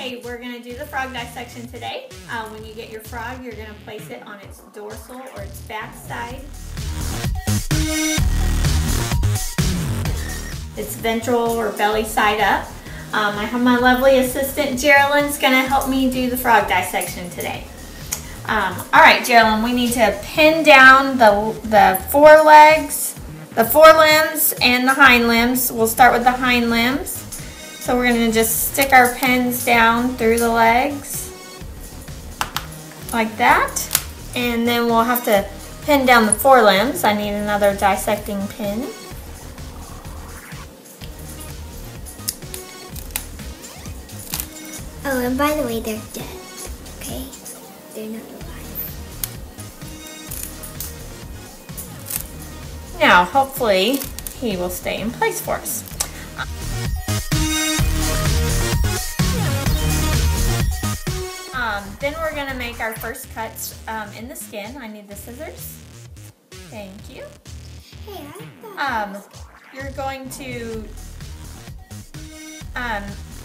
Hey, we're going to do the frog dissection today. When you get your frog, you're going to place it on its dorsal or its back side. Its ventral or belly side up. I have my lovely assistant Geraldine's going to help me do the frog dissection today. Alright, Geraldine, we need to pin down the forelegs, the forelimbs, and the hind limbs. We'll start with the hind limbs. So we're going to just stick our pins down through the legs like that. And then we'll have to pin down the forelimbs. I need another dissecting pin. Oh, and by the way, they're dead, okay? They're not alive. Now, hopefully, he will stay in place for us. Then we're going to make our first cuts in the skin. I need the scissors. Thank you. Hey, I thought you're going to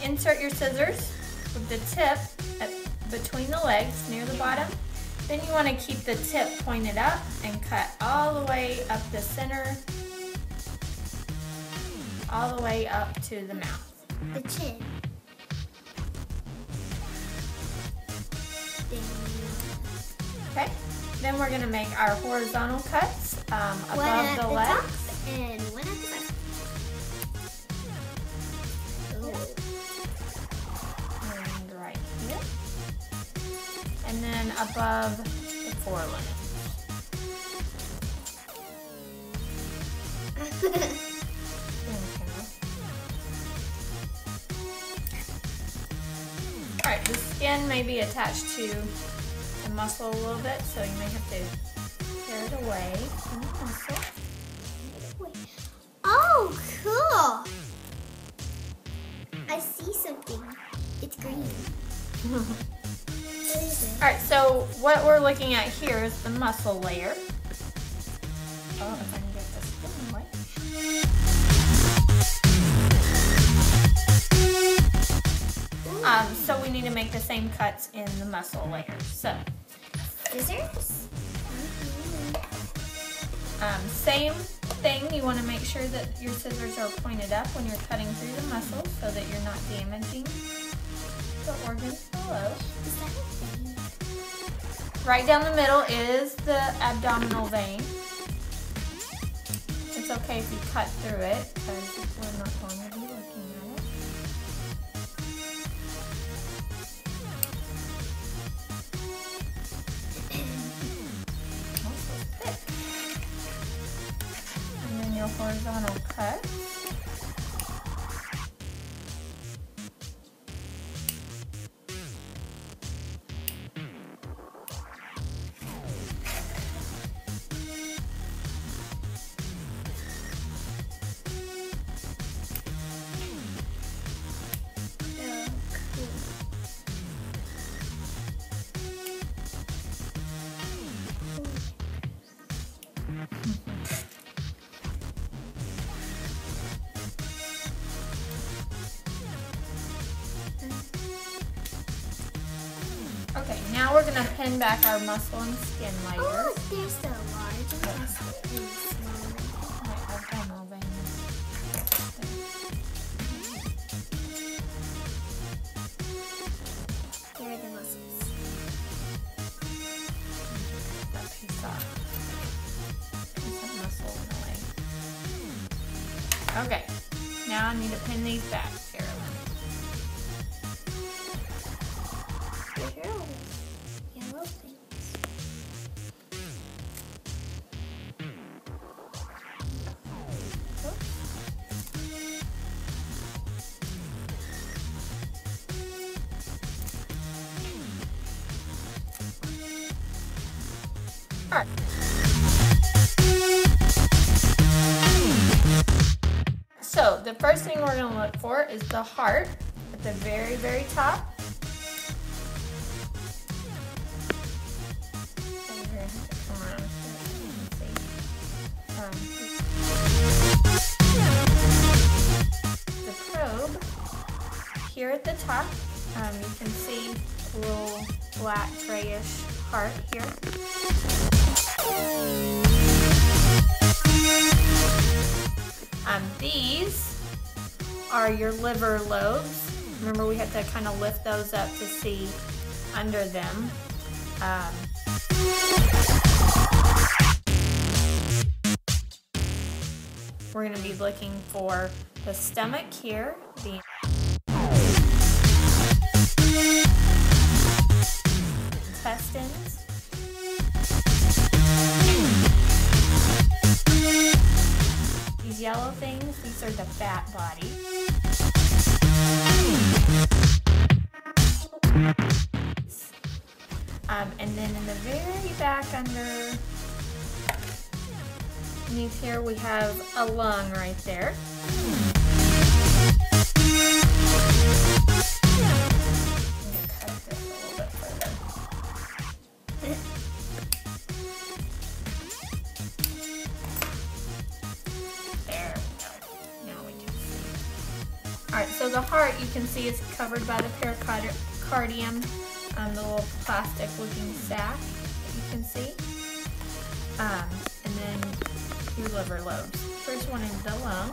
insert your scissors with the tip between the legs near the bottom. Then you want to keep the tip pointed up and cut all the way up the center, all the way up to the mouth. The chin. Okay, then we're going to make our horizontal cuts above the legs. Top and one at the bottom. And right here. And then above the forelimb. Alright, the skin may be attached to the muscle a little bit, so you may have to tear it away from the muscle. Oh, cool! I see something. It's green. What is it? Alright, so what we're looking at here is the muscle layer. Oh, if I can get the skin away. So we need to make the same cuts in the muscle layers. So, Scissors? Same thing, you want to make sure that your scissors are pointed up when you're cutting through the muscle so that you're not damaging the organs below. Is that a vein? Right down the middle is the abdominal vein. It's okay if you cut through it because we're not going to be looking at it. Your horizontal cut. Okay, now we're going to pin back our muscle and skin layers. Oh, there's the large muscle and small. My abdominal veins. Here are the muscles. That piece off. Piece of muscle in the way. Okay, now I need to pin these back, Carolyn. Yellow things. All right. So the first thing we're going to look for is the heart at the very, very top. The probe here at the top You can see a little black grayish heart here. These are your liver lobes. Remember, we had to kind of lift those up to see under them. We're going to be looking for the stomach here, the intestines, these yellow things, these are the fat body. And then in the very back underneath here, we have a lung right there. I'm going to cut this a little bit further. There we go. Now we can see. Alright, so the heart, you can see, is covered by the pericardium. The little plastic looking sac that you can see. And then your liver lobes. First one is the lung.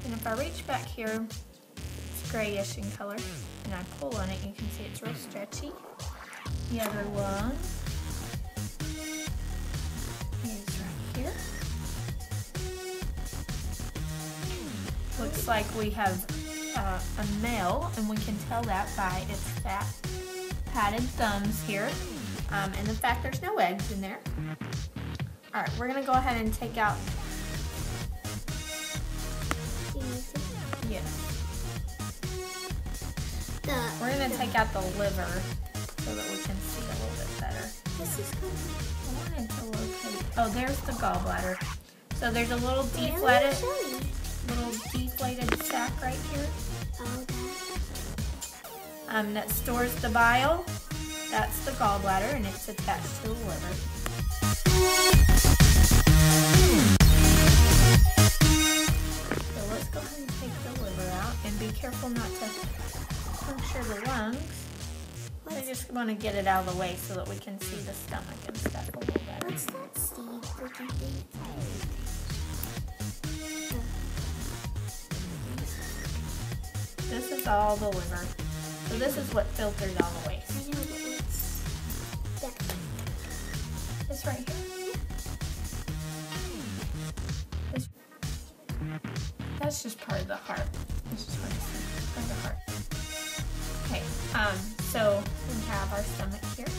And if I reach back here, it's grayish in color. And I pull on it, you can see it's real stretchy. The other lung is right here. Looks like we have a male, and we can tell that by its fat padded thumbs here, and the fact there's no eggs in there. All right, we're gonna go ahead and take out. Yes. We're gonna take out the liver so that we can see a little bit better. This is good. I wanted to locate. Oh, there's the gallbladder. So there's a little deflated sac right here. Oh, that stores the bile. That's the gallbladder, and it's attached to the liver. So let's go ahead and take the liver out, and be careful not to puncture the lungs. I just want to get it out of the way so that we can see the stomach and stuff a little better. What's that, Steve? What do you think? This is all the liver. So this is what filters all the waste. I know, but what's that? It's right here. That's just part of the heart. It's just part of the heart. Okay, so we have our stomach here.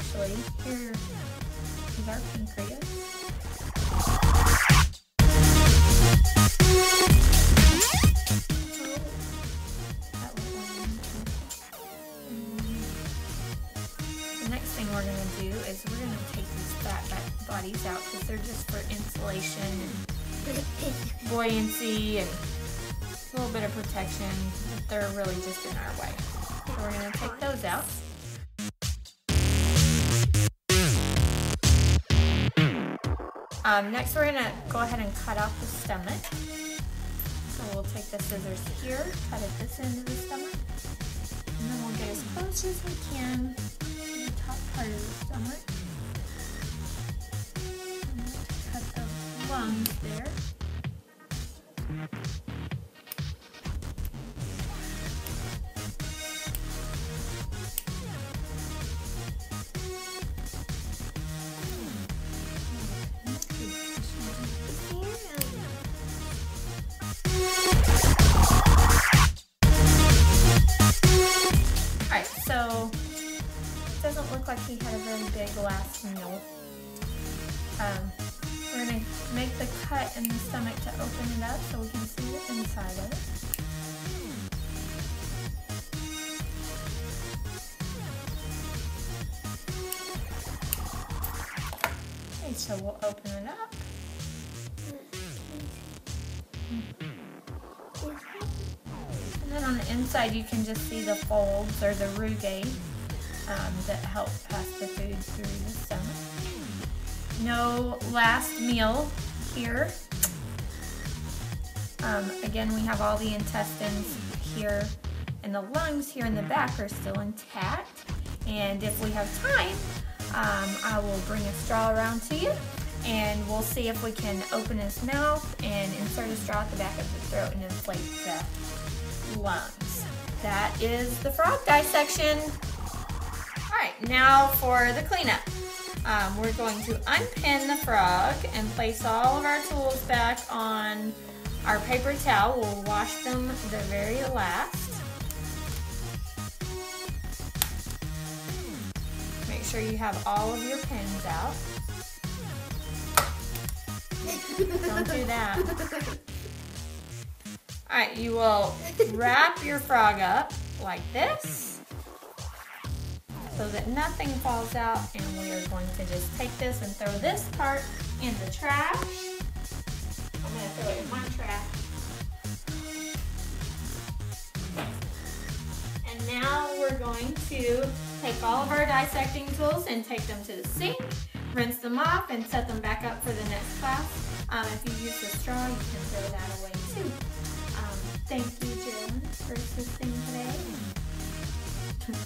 Actually, here is our pancreas. We're going to do is we're going to take these fat bodies out because they're just for insulation and buoyancy and a little bit of protection. They're really just in our way. So we're going to take those out. Next we're going to go ahead and cut out the stomach. So we'll take the scissors here, cut at this end of the stomach, and then we'll get as close as we can top part of the stomach. I'm going to cut the lungs there. Alright, so doesn't look like he had a very big last meal. We're going to make the cut in the stomach to open it up so we can see the inside of it. Okay, so we'll open it up. And then on the inside you can just see the folds or the rugae that help pass the food through the stomach. No last meal here. Again, we have all the intestines here, and the lungs here in the back are still intact. And if we have time, I will bring a straw around to you, and we'll see if we can open his mouth and insert a straw at the back of the throat and inflate the lungs. That is the frog dissection. All right, now for the cleanup. We're going to unpin the frog and place all of our tools back on our paper towel. We'll wash them the very last. Make sure you have all of your pins out. Don't do that. All right, you will wrap your frog up like this so that nothing falls out, and we are going to just take this and throw this part in the trash. I'm going to throw it in one trash. And now we're going to take all of our dissecting tools and take them to the sink, rinse them off, and set them back up for the next class. If you use a straw, you can throw that away too. Thank you, Jen, for assisting today.